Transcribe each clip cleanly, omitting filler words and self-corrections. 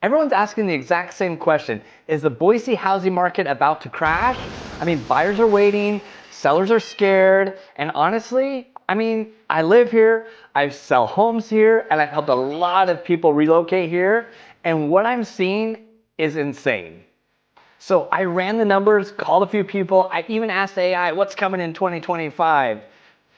Everyone's asking the exact same question. Is the Boise housing market about to crash? I mean, buyers are waiting, sellers are scared, and honestly, I live here, I sell homes here, and I've helped a lot of people relocate here, and what I'm seeing is insane. So I ran the numbers, called a few people, I even asked AI, what's coming in 2025?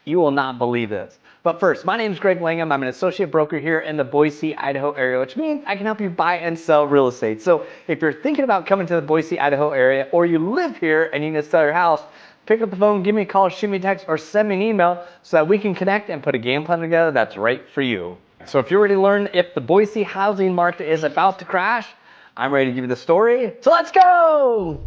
You will not believe this. But first, my name is Greg Langham. I'm an associate broker here in the Boise, Idaho area, which means I can help you buy and sell real estate. So if you're thinking about coming to the Boise, Idaho area, or you live here and you need to sell your house, pick up the phone, give me a call, shoot me a text, or send me an email so that we can connect and put a game plan together that's right for you. So if you're ready to learn if the Boise housing market is about to crash, I'm ready to give you the story. So let's go!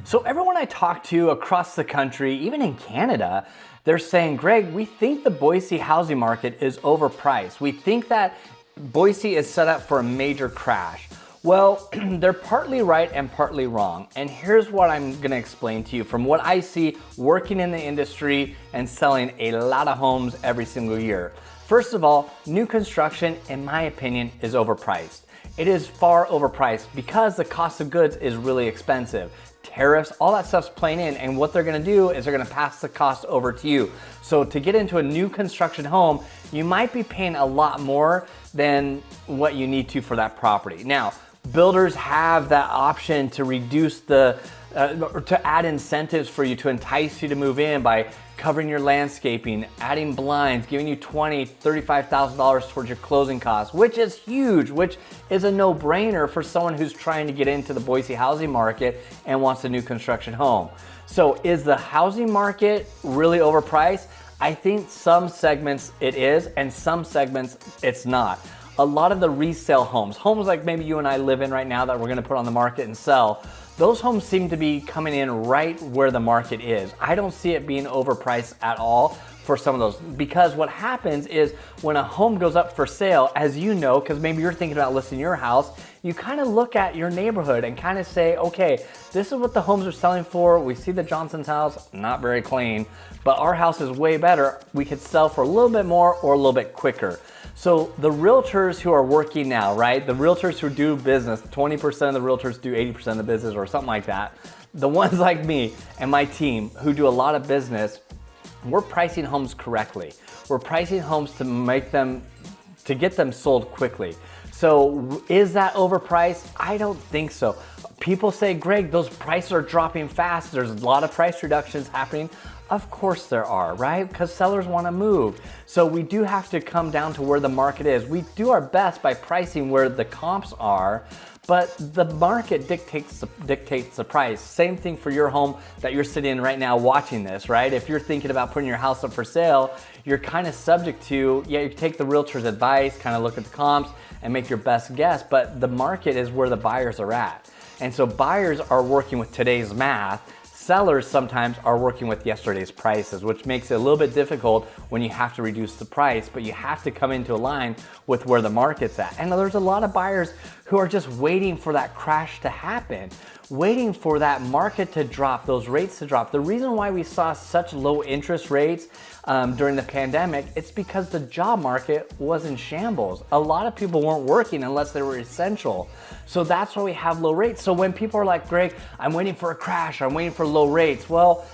So everyone I talk to across the country, even in Canada, they're saying, Greg, we think the Boise housing market is overpriced. We think that Boise is set up for a major crash. Well, they're partly right and partly wrong. And here's what I'm gonna explain to you from what I see working in the industry and selling a lot of homes every single year. First of all, new construction, in my opinion, is overpriced. It is far overpriced because the cost of goods is really expensive. Tariffs, all that stuff's playing in, and what they're gonna do is they're gonna pass the cost over to you. So to get into a new construction home, you might be paying a lot more than what you need to for that property. Now, builders have that option to reduce or to add incentives for you to entice you to move in by covering your landscaping, adding blinds, giving you $20,000, $35,000 towards your closing costs, which is huge, which is a no-brainer for someone who's trying to get into the Boise housing market and wants a new construction home. So is the housing market really overpriced? I think some segments it is, and some segments it's not. A lot of the resale homes like maybe you and I live in right now that we're gonna put on the market and sell, those homes seem to be coming in right where the market is. I don't see it being overpriced at all for some of those, because what happens is when a home goes up for sale, as you know, because maybe you're thinking about listing your house, you kind of look at your neighborhood and kind of say, okay, this is what the homes are selling for. We see the Johnson's house, not very clean, but our house is way better. We could sell for a little bit more or a little bit quicker. So the realtors who are working now, right? The realtors who do business, 20% of the realtors do 80% of the business or something like that. The ones like me and my team who do a lot of business, we're pricing homes correctly. We're pricing homes to get them sold quickly. So is that overpriced? I don't think so. People say, Greg, those prices are dropping fast. There's a lot of price reductions happening. Of course there are, right? Because sellers want to move. So we do have to come down to where the market is. We do our best by pricing where the comps are, but the market dictates the price. Same thing for your home that you're sitting in right now watching this, right? If you're thinking about putting your house up for sale, you're kind of subject to, you take the realtor's advice, kind of look at the comps and make your best guess, but the market is where the buyers are at. And so buyers are working with today's math. Sellers sometimes are working with yesterday's prices, which makes it a little bit difficult when you have to reduce the price, but you have to come into a line with where the market's at. And there's a lot of buyers who are just waiting for that crash to happen, waiting for that market to drop, those rates to drop. The reason why we saw such low interest rates during the pandemic, it's because the job market was in shambles. A lot of people weren't working unless they were essential. So that's why we have low rates. So when people are like, Greg, I'm waiting for a crash, I'm waiting for low rates. Well,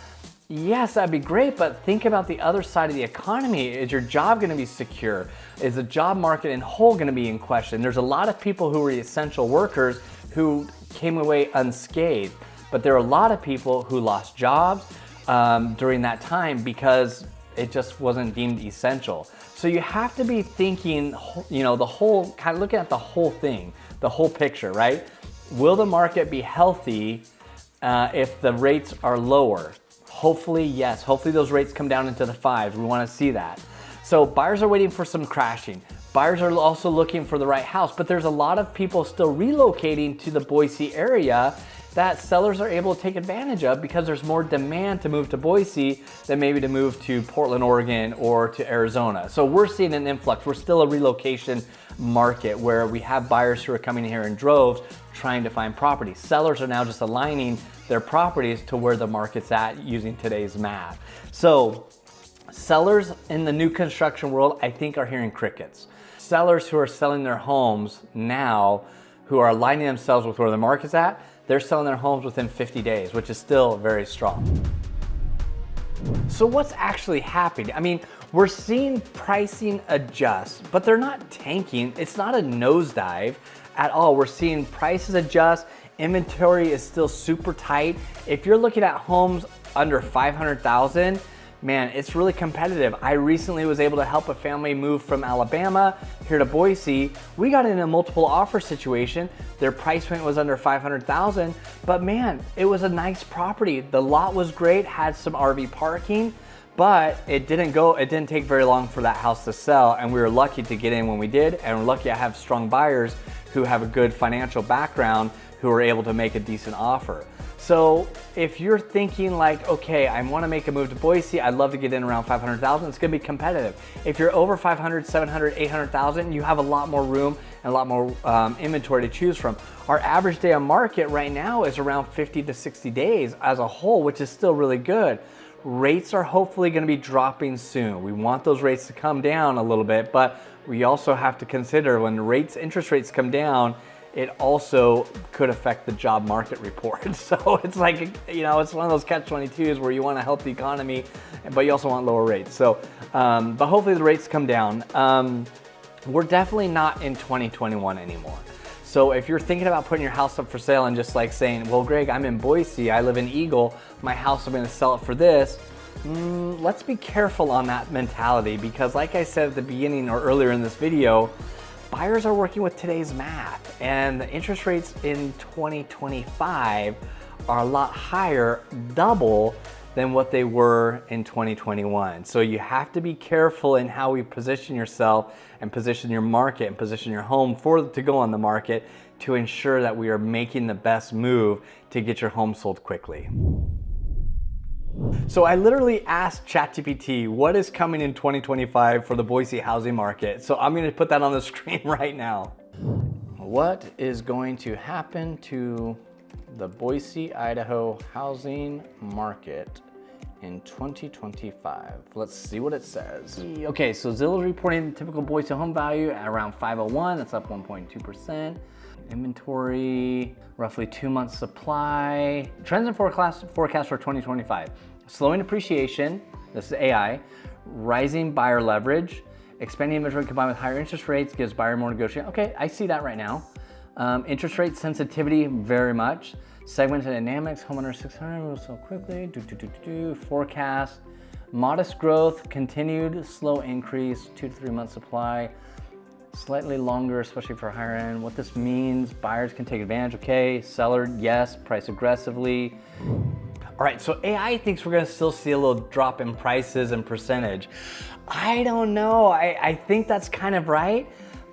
yes, that'd be great, but think about the other side of the economy. Is your job gonna be secure? Is the job market in whole gonna be in question? There's a lot of people who are essential workers who came away unscathed, but there are a lot of people who lost jobs during that time because it just wasn't deemed essential. So you have to be thinking, the whole, kind of looking at the whole thing, the whole picture, right? Will the market be healthy if the rates are lower? Hopefully, yes. Hopefully those rates come down into the fives. We want to see that. So buyers are waiting for some crashing. Buyers are also looking for the right house, but there's a lot of people still relocating to the Boise area that sellers are able to take advantage of because there's more demand to move to Boise than maybe to move to Portland, Oregon, or to Arizona. So we're seeing an influx. We're still a relocation market where we have buyers who are coming here in droves trying to find property. Sellers are now just aligning their properties to where the market's at using today's math. So sellers in the new construction world, I think, are hearing crickets. Sellers who are selling their homes now, who are aligning themselves with where the market's at, they're selling their homes within 50 days, which is still very strong. So what's actually happening? I mean, we're seeing pricing adjust, but they're not tanking. It's not a nosedive at all. We're seeing prices adjust. Inventory is still super tight. If you're looking at homes under 500,000, man, it's really competitive. I recently was able to help a family move from Alabama here to Boise. We got in a multiple offer situation. Their price point was under 500,000, but man, it was a nice property. The lot was great, had some RV parking, but it didn't take very long for that house to sell, and we were lucky to get in when we did, and we're lucky I have strong buyers who have a good financial background who are able to make a decent offer. So if you're thinking like, okay, I want to make a move to Boise, I'd love to get in around 500,000, it's going to be competitive. If you're over 500, 700, 800,000, you have a lot more room and a lot more inventory to choose from. Our average day on market right now is around 50 to 60 days as a whole, which is still really good. Rates are hopefully going to be dropping soon. We want those rates to come down a little bit, but we also have to consider when interest rates come down, it also could affect the job market report. So it's like, you know, it's one of those catch-22s where you want to help the economy, but you also want lower rates. So, but hopefully the rates come down. We're definitely not in 2021 anymore. So if you're thinking about putting your house up for sale and just like saying, well, Greg, I'm in Boise, I live in Eagle, my house, I'm gonna sell it for this, let's be careful on that mentality, because like I said at the beginning or earlier in this video, buyers are working with today's math, and the interest rates in 2025 are a lot higher, double than what they were in 2021. So you have to be careful in how we position yourself and position your market and position your home to go on the market to ensure that we are making the best move to get your home sold quickly. So I literally asked ChatGPT what is coming in 2025 for the Boise housing market. So I'm going to put that on the screen right now. What is going to happen to the Boise, Idaho housing market in 2025? Let's see what it says. Okay, so Zillow is reporting the typical Boise home value at around 501. That's up 1.2%. Inventory, roughly 2 months supply. Trends and forecast for 2025. Slowing appreciation, this is AI. Rising buyer leverage. Expanding inventory combined with higher interest rates gives buyer more negotiation. Okay, I see that right now. Interest rate sensitivity, very much. Segmented dynamics, homeowner 600 moves so quickly. Forecast. Modest growth, continued slow increase, 2 to 3 month supply. Slightly longer, especially for higher end. What this means, buyers can take advantage. Okay, seller, yes, price aggressively. All right, so AI thinks we're gonna still see a little drop in prices and percentage. I don't know, I think that's kind of right,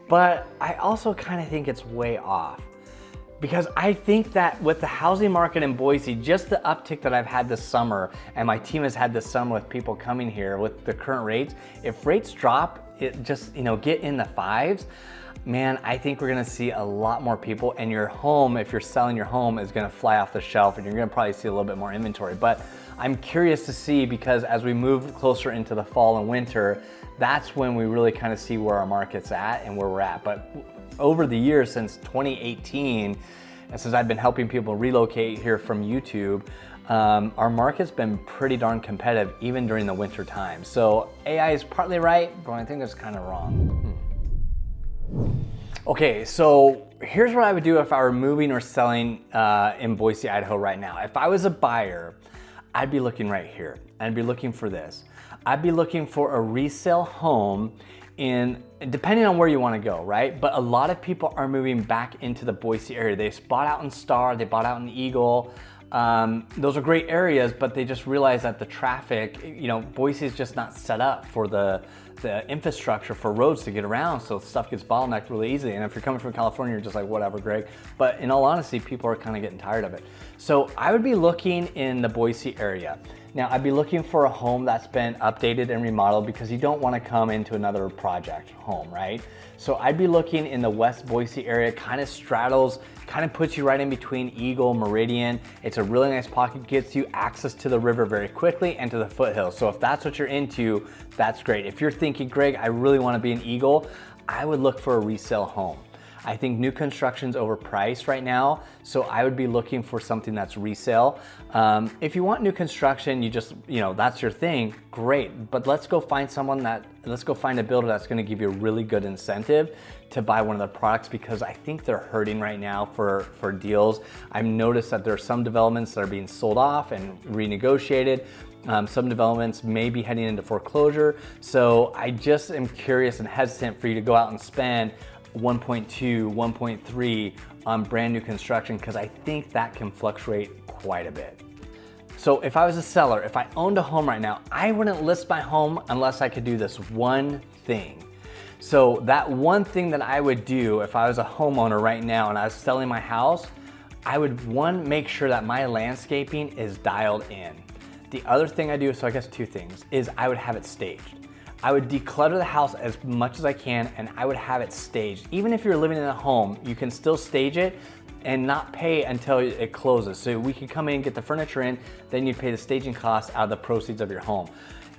but I also kind of think it's way off. Because I think that with the housing market in Boise, just the uptick that I've had this summer, and my team has had this summer with people coming here with the current rates, if rates drop, it just, get in the fives, man, I think we're gonna see a lot more people, and your home, if you're selling your home, is gonna fly off the shelf, and you're gonna probably see a little bit more inventory. But I'm curious to see, because as we move closer into the fall and winter, that's when we really kind of see where our market's at and where we're at. But over the years, since 2018, and since I've been helping people relocate here from YouTube, our market's been pretty darn competitive even during the winter time. So AI is partly right, but I think it's kind of wrong. Okay, so here's what I would do if I were moving or selling in Boise, Idaho right now. If I was a buyer, I'd be looking right here. I'd be looking for this. I'd be looking for a resale home depending on where you want to go, right? But a lot of people are moving back into the Boise area. They bought out in Star, they bought out in Eagle. Those are great areas, but they just realize that the traffic, Boise is just not set up for the infrastructure for roads to get around, so stuff gets bottlenecked really easily. And if you're coming from California, you're just like, whatever, Greg. But in all honesty, people are kind of getting tired of it. So I would be looking in the Boise area. Now, I'd be looking for a home that's been updated and remodeled because you don't want to come into another project home, right? So I'd be looking in the West Boise area, kind of straddles, kind of puts you right in between Eagle, Meridian. It's a really nice pocket, gets you access to the river very quickly and to the foothills. So if that's what you're into, that's great. If you're thinking, Greg, I really want to be in Eagle, I would look for a resale home. I think new construction's overpriced right now, so I would be looking for something that's resale. If you want new construction, that's your thing, great. But let's go find a builder that's gonna give you a really good incentive to buy one of their products, because I think they're hurting right now for deals. I've noticed that there are some developments that are being sold off and renegotiated. Some developments may be heading into foreclosure. So I just am curious and hesitant for you to go out and spend 1.2, 1.3 on brand new construction, because I think that can fluctuate quite a bit. So if I was a seller, if I owned a home right now, I wouldn't list my home unless I could do this one thing. So that one thing that I would do if I was a homeowner right now and I was selling my house, I would, one, make sure that my landscaping is dialed in. The other thing I do, so I guess two things, is I would have it staged. I would declutter the house as much as I can, and I would have it staged. Even if you're living in a home, you can still stage it and not pay until it closes. So we can come in, get the furniture in, then you'd pay the staging costs out of the proceeds of your home.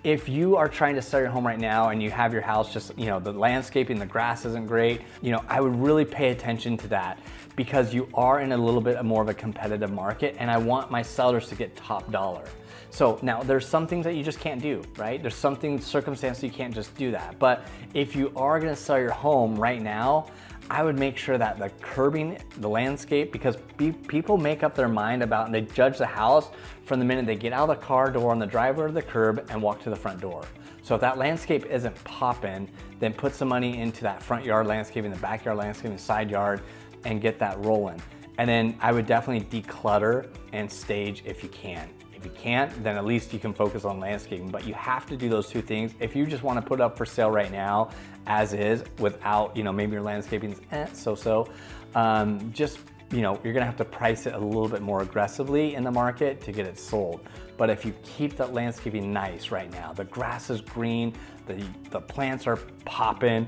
If you are trying to sell your home right now and you have your house just, the landscaping, the grass isn't great, I would really pay attention to that, because you are in a little bit more of a competitive market, and I want my sellers to get top dollar. So now there's some things that you just can't do, right? There's circumstances you can't just do that. But if you are gonna sell your home right now, I would make sure that the curbing, the landscape, because people make up their mind about, and they judge the house from the minute they get out of the car door on the driveway or the curb and walk to the front door. So if that landscape isn't popping, then put some money into that front yard landscaping, the backyard landscaping, side yard, and get that rolling. And then I would definitely declutter and stage if you can. If you can't, then at least you can focus on landscaping. But you have to do those two things. If you just want to put it up for sale right now, as is, without, maybe your landscaping's so-so, you're gonna have to price it a little bit more aggressively in the market to get it sold. But if you keep that landscaping nice right now, the grass is green, the plants are popping,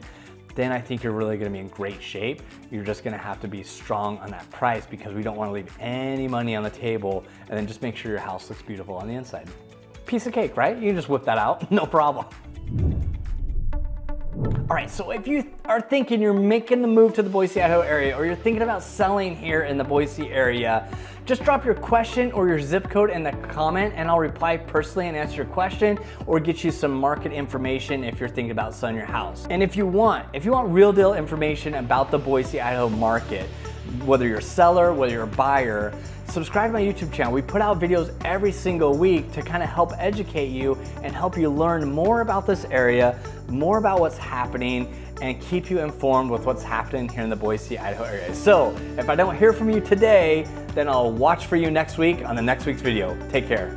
then I think you're really gonna be in great shape. You're just gonna have to be strong on that price, because we don't wanna leave any money on the table, and then just make sure your house looks beautiful on the inside. Piece of cake, right? You can just whip that out, no problem. All right, so if you are thinking you're making the move to the Boise, Idaho area, or you're thinking about selling here in the Boise area, just drop your question or your zip code in the comment, and I'll reply personally and answer your question, or get you some market information if you're thinking about selling your house. And if you want real deal information about the Boise, Idaho market, whether you're a seller, whether you're a buyer, subscribe to my YouTube channel. We put out videos every single week to kind of help educate you and help you learn more about this area, more about what's happening, and keep you informed with what's happening here in the Boise, Idaho area. So if I don't hear from you today, then I'll watch for you next week on the next week's video. Take care.